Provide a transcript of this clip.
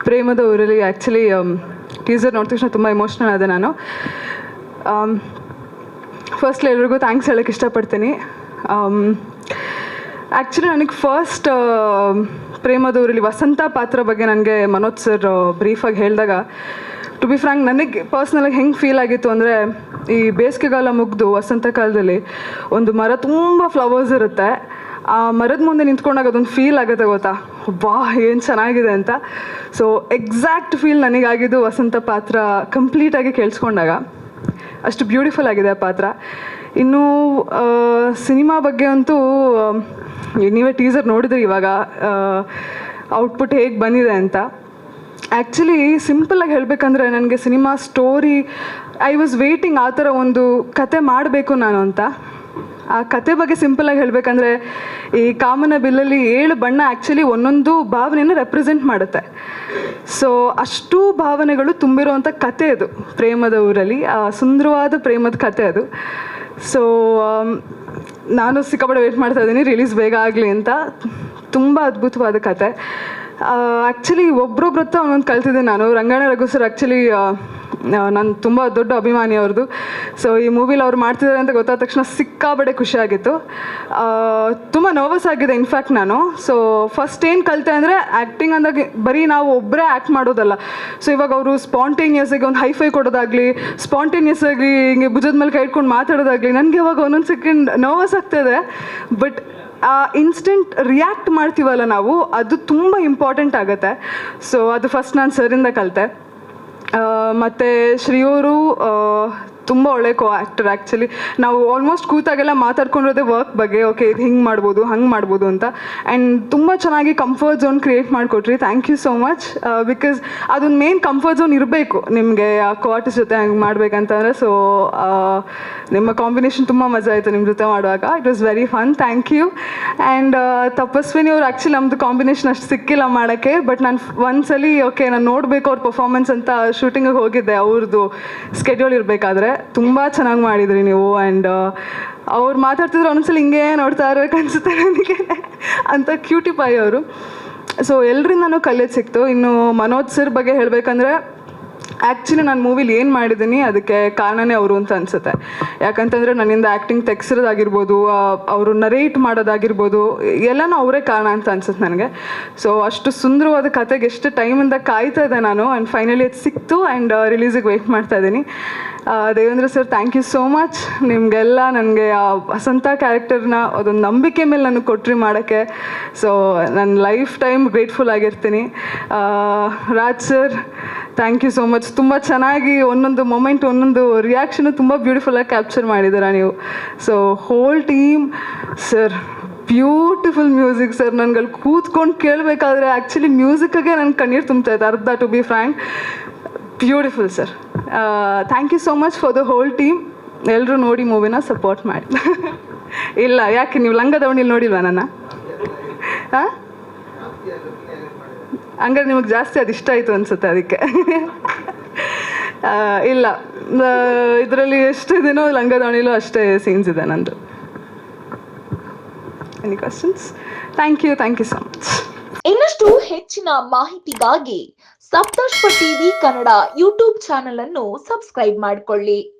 ಪ್ರೇಮದ ಊರಲ್ಲಿ actually teaser ನೋಡಿದ ತಕ್ಷಣ ತುಂಬ ಎಮೋಷ್ನಲ್ ಆದೆ ನಾನು. ಫಸ್ಟ್ಲಿ ಎಲ್ರಿಗೂ ಥ್ಯಾಂಕ್ಸ್ ಹೇಳೋಕ್ಕೆ ಇಷ್ಟಪಡ್ತೀನಿ. ಆ್ಯಕ್ಚುಲಿ ನನಗೆ ಫಸ್ಟ್ ಪ್ರೇಮದ ಊರಲ್ಲಿ ವಸಂತ ಪಾತ್ರ ಬಗ್ಗೆ ನನಗೆ ಮನೋಜ್ ಸರ್ ಬ್ರೀಫಾಗಿ ಹೇಳಿದಾಗ, ಟು ಬಿ ಫ್ರ್ಯಾಂಕ್ ನನಗೆ ಪರ್ಸ್ನಲಾಗಿ ಹೆಂಗೆ ಫೀಲ್ ಆಗಿತ್ತು ಅಂದರೆ, ಈ ಬೇಸಿಗೆಗಾಲ ಮುಗಿದು ವಸಂತ ಕಾಲದಲ್ಲಿ ಒಂದು ಮರ ತುಂಬ ಫ್ಲವರ್ಸ್ ಇರುತ್ತೆ, ಆ ಮರದ ಮುಂದೆ ನಿಂತ್ಕೊಂಡಾಗ ಅದೊಂದು ಫೀಲ್ ಆಗುತ್ತೆ ಗೊತ್ತಾ, ವಾ ಏನು ಚೆನ್ನಾಗಿದೆ ಅಂತ. ಸೊ ಎಕ್ಸಾಕ್ಟ್ ಫೀಲ್ ನನಗಾಗಿದ್ದು ವಸಂತ ಪಾತ್ರ ಕಂಪ್ಲೀಟಾಗಿ ಕೇಳಿಸ್ಕೊಂಡಾಗ. ಅಷ್ಟು ಬ್ಯೂಟಿಫುಲ್ ಆಗಿದೆ ಆ ಪಾತ್ರ. ಇನ್ನು ಸಿನಿಮಾ ಬಗ್ಗೆ ಅಂತೂ ನೀವೇ ಟೀಸರ್ ನೋಡಿದ್ರಿ ಇವಾಗ ಔಟ್ಪುಟ್ ಹೇಗೆ ಬಂದಿದೆ ಅಂತ. ಆ್ಯಕ್ಚುಲಿ ಸಿಂಪಲ್ಲಾಗಿ ಹೇಳಬೇಕಂದ್ರೆ ನನಗೆ cinema story I was waiting ಆ ಥರ ಒಂದು ಕತೆ ಮಾಡಬೇಕು ನಾನು ಅಂತ. ಆ ಕತೆ ಬಗ್ಗೆ ಸಿಂಪಲ್ಲಾಗಿ ಹೇಳಬೇಕಂದ್ರೆ, ಈ ಕಾಮನ ಬಿಲ್ಲಲ್ಲಿ 7 ಬಣ್ಣ ಆ್ಯಕ್ಚುಲಿ ಒಂದೊಂದು ಭಾವನೆಯನ್ನು ರೆಪ್ರೆಸೆಂಟ್ ಮಾಡುತ್ತೆ. ಸೊ ಅಷ್ಟು ಭಾವನೆಗಳು ತುಂಬಿರುವಂಥ ಕತೆ ಅದು ಪ್ರೇಮದ ಊರಲ್ಲಿ, ಸುಂದರವಾದ ಪ್ರೇಮದ ಕತೆ ಅದು. ಸೊ ನಾನು ಸಿಕ್ಕಾಪಟ್ಟೆ ವೇಟ್ ಮಾಡ್ತಾ ಇದ್ದೀನಿ ರಿಲೀಸ್ ಬೇಗ ಆಗಲಿ ಅಂತ. ತುಂಬ ಅದ್ಭುತವಾದ ಕತೆ. ಆ್ಯಕ್ಚುಲಿ ಒಬ್ರೊಬ್ರ ಹತ್ರ ಒಂದೊಂದು ಕಲ್ತಿದ್ದೀನಿ ನಾನು. ರಂಗಾಯಣ ರಘು ಸರ್ ಆ್ಯಕ್ಚುಲಿ ನಾನು ತುಂಬ ದೊಡ್ಡ ಅಭಿಮಾನಿ ಅವ್ರದ್ದು. ಸೊ ಈ ಮೂವಿಲಿ ಅವ್ರು ಮಾಡ್ತಿದ್ದಾರೆ ಅಂತ ಗೊತ್ತಾದ ತಕ್ಷಣ ಸಿಕ್ಕಾಬಡೆ ಖುಷಿಯಾಗಿತ್ತು. ತುಂಬ ನರ್ವಸ್ ಆಗಿದೆ ಇನ್ಫ್ಯಾಕ್ಟ್ ನಾನು. ಸೊ ಫಸ್ಟ್ ಏನು ಕಲಿತೆ ಅಂದರೆ, ಆ್ಯಕ್ಟಿಂಗ್ ಅಂದಾಗ ಬರೀ ನಾವು ಒಬ್ಬರೇ ಆ್ಯಕ್ಟ್ ಮಾಡೋದಲ್ಲ. ಸೊ ಇವಾಗ ಅವರು ಸ್ಪಾಂಟೇನಿಯಸ್ಸಾಗಿ ಒಂದು ಹೈಫೈ ಕೊಡೋದಾಗಲಿ, ಸ್ಪಾಂಟೇನಿಯಸ್ ಆಗಿ ಹಿಂಗೆ ಭುಜದ ಮೇಲೆ ಕೈ ಇಟ್ಕೊಂಡು ಮಾತಾಡೋದಾಗಲಿ, ನನಗೆ ಇವಾಗ ಒಂದೊಂದು ಸೆಕೆಂಡ್ ನರ್ವಸ್ ಆಗ್ತಾಯಿದೆ. ಬಟ್ ಆ ಇನ್ಸ್ಟೆಂಟ್ ರಿಯಾಕ್ಟ್ ಮಾಡ್ತೀವಲ್ಲ ನಾವು, ಅದು ತುಂಬ ಇಂಪಾರ್ಟೆಂಟ್ ಆಗುತ್ತೆ. ಸೊ ಅದು ಫಸ್ಟ್ ನಾನು ಸರಿಂದ ಕಲಿತೆ. ಮತ್ತು ಶ್ರೀಯವರು ತುಂಬ ಒಳ್ಳೆ ಕೋ ಆ್ಯಕ್ಟರ್. ಆ್ಯಕ್ಚುಲಿ ನಾವು ಆಲ್ಮೋಸ್ಟ್ ಕೂತಾಗೆಲ್ಲ ಮಾತಾಡ್ಕೊಂಡಿರೋದೇ ವರ್ಕ್ ಬಗ್ಗೆ, ಓಕೆ ಇದು ಹಿಂಗೆ ಮಾಡ್ಬೋದು ಹಂಗೆ ಮಾಡ್ಬೋದು ಅಂತ. ಆ್ಯಂಡ್ ತುಂಬ ಚೆನ್ನಾಗಿ ಕಂಫರ್ಟ್ ಝೋನ್ ಕ್ರಿಯೇಟ್ ಮಾಡಿಕೊಟ್ರಿ. Thank you so much. Because ಅದೊಂದು ಮೇನ್ ಕಂಫರ್ಟ್ ಝೋನ್ ಇರಬೇಕು ನಿಮಗೆ ಆ ಕೋ-ಆರ್ಟಿಸ್ಟ್ ಜೊತೆ ಹಂಗೆ ಮಾಡಬೇಕಂತಂದರೆ. ಸೊ ನಿಮ್ಮ ಕಾಂಬಿನೇಷನ್ ತುಂಬ ಮಜಾ ಆಯಿತು ನಿಮ್ಮ ಜೊತೆ ಮಾಡುವಾಗ. It was very fun. Thank you. And Tapaswini ಅವ್ರು ಆ್ಯಕ್ಚುಲಿ ನಮ್ಮದು ಕಾಂಬಿನೇಷನ್ ಅಷ್ಟು ಸಿಕ್ಕಿಲ್ಲ ಮಾಡೋಕ್ಕೆ. ಬಟ್ ನಾನು ಒಂದ್ಸಲಿ ಓಕೆ ನಾನು ನೋಡಬೇಕು ಅವ್ರ ಪರ್ಫಾರ್ಮೆನ್ಸ್ ಅಂತ ಶೂಟಿಂಗಿಗೆ ಹೋಗಿದ್ದೆ, ಅವ್ರದ್ದು ಸ್ಕೆಡ್ಯೂಲ್ ಇರಬೇಕಾದ್ರೆ. ತುಂಬ ಚೆನ್ನಾಗಿ ಮಾಡಿದ್ರಿ ನೀವು. ಆ್ಯಂಡ್ ಅವ್ರು ಮಾತಾಡ್ತಿದ್ರು ಒಂದ್ಸಲ ಹಿಂಗೆ ನೋಡ್ತಾ ಇರ್ಬೇಕು ಅನಿಸುತ್ತೆ ನನಗೆ ಅಂತ ಕ್ಯೂಟಿ ಪಾಯಿ ಅವರು. ಸೊ ಎಲ್ಲರಿಂದನೂ ಕಲಿಯೋದು ಸಿಕ್ತು. ಇನ್ನು ಮನೋಜ್ ಸರ್ ಬಗ್ಗೆ ಹೇಳಬೇಕಂದ್ರೆ, ಆ್ಯಕ್ಚುಲಿ ನಾನು ಮೂವಿಲಿ ಏನು ಮಾಡಿದ್ದೀನಿ ಅದಕ್ಕೆ ಕಾರಣನೇ ಅವರು ಅಂತ ಅನಿಸುತ್ತೆ. ಯಾಕಂತಂದರೆ ನನ್ನಿಂದ ಆ್ಯಕ್ಟಿಂಗ್ ತೆಗ್ಸಿರೋದಾಗಿರ್ಬೋದು, ಅವರು ನರೇಟ್ ಮಾಡೋದಾಗಿರ್ಬೋದು, ಎಲ್ಲನೂ ಅವರೇ ಕಾರಣ ಅಂತ ಅನ್ಸುತ್ತೆ ನನಗೆ. ಸೊ ಅಷ್ಟು ಸುಂದರವಾದ ಕತೆಗೆ ಎಷ್ಟು ಟೈಮಿಂದ ಕಾಯ್ತಾ ಇದ್ದೆ ನಾನು. ಆ್ಯಂಡ್ ಫೈನಲಿ ಅದು ಸಿಕ್ತು. ಆ್ಯಂಡ್ ರಿಲೀಸಿಗೆ ವೆಯ್ಟ್ ಮಾಡ್ತಾ ಇದ್ದೀನಿ. Devendra sir thank you so much. ನಿಮಗೆಲ್ಲ ನನಗೆ ಆ ವಸಂತ ಕ್ಯಾರೆಕ್ಟರ್ನ ಅದೊಂದು ನಂಬಿಕೆ ಮೇಲೆ ನನಗೆ ಕೊಟ್ರಿ ಮಾಡೋಕ್ಕೆ. ಸೊ ನನ್ನ ಲೈಫ್ ಟೈಮ್ ಗ್ರೇಟ್ಫುಲ್ ಆಗಿರ್ತೀನಿ. Raj sir thank you so much. ತುಂಬ ಚೆನ್ನಾಗಿ ಒಂದೊಂದು ಮೊಮೆಂಟ್, ಒಂದೊಂದು ರಿಯಾಕ್ಷನು ತುಂಬ ಬ್ಯೂಟಿಫುಲ್ಲಾಗಿ ಕ್ಯಾಪ್ಚರ್ ಮಾಡಿದ್ದೀರಾ ನೀವು. So whole team sir, beautiful music sir. ನನಗಲ್ಲಿ ಕೂತ್ಕೊಂಡು ಕೇಳಬೇಕಾದ್ರೆ ಆ್ಯಕ್ಚುಲಿ ಮ್ಯೂಸಿಕ್ಗೆ ನನ್ನ ಕಣ್ಣೀರು ತುಂಬ್ತಾಯಿತ್ತು ಅರ್ಧ, to be frank. Beautiful sir. Thank you so much for the whole team. ಎಲ್ಲರೂ ನೋಡಿ ಮೂವಿನ ಸಪೋರ್ಟ್ ಮಾಡಿ. ಇಲ್ಲ ಯಾಕೆ ನೀವು ಲಂಗ ದಾವಣಿಲಿ ನೋಡಿಲ್ವಾ ನನ್ನ? ಹಾಂ, ಹಂಗಾರೆ ನಿಮಗೆ ಜಾಸ್ತಿ ಅದು ಇಷ್ಟ ಆಯಿತು ಅನಿಸುತ್ತೆ ಅದಕ್ಕೆ. ಇಲ್ಲ, ಇದರಲ್ಲಿ ಎಷ್ಟು ಇದೆಯೋ ಲಂಗ ದಾವಣಿಲೂ ಅಷ್ಟೇ ಸೀನ್ಸ್ ಇದೆ ನಂದು. Any questions? Thank you so much. ಇನ್ನಷ್ಟು ಹೆಚ್ಚಿನ ಮಾಹಿತಿಗಾಗಿ Saptarshi TV Kannada YouTube channel ಅನ್ನು ಸಬ್ಸ್ಕ್ರೈಬ್ ಮಾಡಿಕೊಳ್ಳಿ.